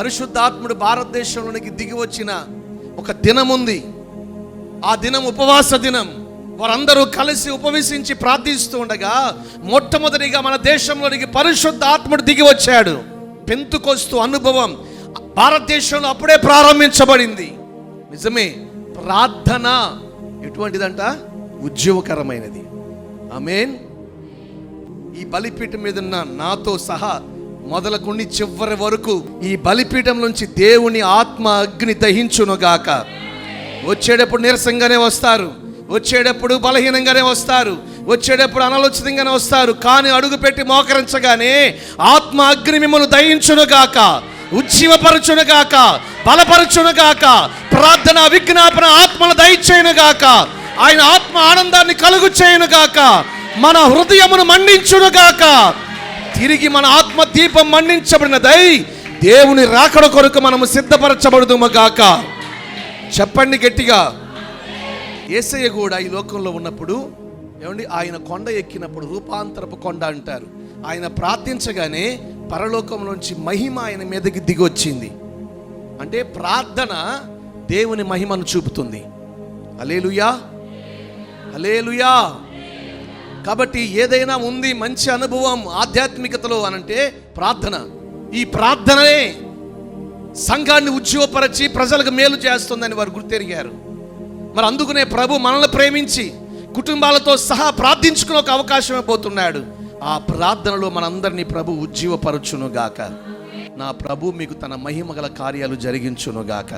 పరిశుద్ధాత్ముడు భారతదేశంలోనికి దిగి వచ్చిన ఒక దినం ఉంది. ఆ దినం ఉపవాస దినం. వారందరూ కలిసి ఉపవసించి ప్రార్థిస్తూ ఉండగా మొట్టమొదటిగా మన దేశంలోనికి పరిశుద్ధాత్ముడు దిగి వచ్చాడు. పెంతుకొస్తు అనుభవం భారతదేశంలో అప్పుడే ప్రారంభించబడింది. నిజమే, ప్రార్థన ఎటువంటిదంట? ఉజ్జీవకరమైనది. ఆమేన్. ఈ బలిపీఠం మీద ఉన్న నాతో సహా మొదలుకొని చివరి వరకు ఈ బలిపీఠం నుంచి దేవుని ఆత్మ అగ్ని దహించునుగాక. వచ్చేటప్పుడు నీరసంగానే వస్తారు, వచ్చేటప్పుడు బలహీనంగానే వస్తారు, వచ్చేటప్పుడు అనాలోచితంగానే వస్తారు. కానీ అడుగు పెట్టి మోకరించగానే ఆత్మ అగ్ని మిమ్మల్ని దహించునుగాక, ఉజ్జీవపరచునుగాక, బలపరచునుగాక. ప్రార్థన విజ్ఞాపన ఆత్మను దయచేయునుగాక. ఆయన ఆత్మ ఆనందాన్ని కలుగు చేయునుగాక. మన హృదయమును మండించునుగాక. తిరిగి మన ఆత్మ దీపం మండించబడినదై దేవుని రాకడ కొరకు మనము సిద్ధపరచబడుదుముగాక. చెప్పండి గట్టిగా. యేసయ్య కూడా ఈ లోకంలో ఉన్నప్పుడు ఏమండి, ఆయన కొండ ఎక్కినప్పుడు రూపాంతరపు కొండ అంటారు. ఆయన ప్రార్థించగానే పరలోకంలోంచి మహిమ ఆయన మీదకి దిగి వచ్చింది. అంటే ప్రార్థన దేవుని మహిమను చూపుతుంది. హల్లెలూయా, హల్లెలూయా. కాబట్టి ఏదైనా ఉంది మంచి అనుభవం ఆధ్యాత్మికతలో అనంటే ప్రార్థన. ఈ ప్రార్థనే సంఘాన్ని ఉజ్జీవపరచి ప్రజలకు మేలు చేస్తుందని వారు గుర్తెరిగారు. మరి అందుకనే ప్రభు మనల్ని ప్రేమించి కుటుంబాలతో సహా ప్రార్థించుకునే ఒక అవకాశం పోతున్నాడు. ఆ ప్రార్థనలో మనందరినీ ప్రభు ఉజ్జీవపరచునుగాక. నా ప్రభు మీకు తన మహిమగల కార్యాలు జరిగించునుగాక.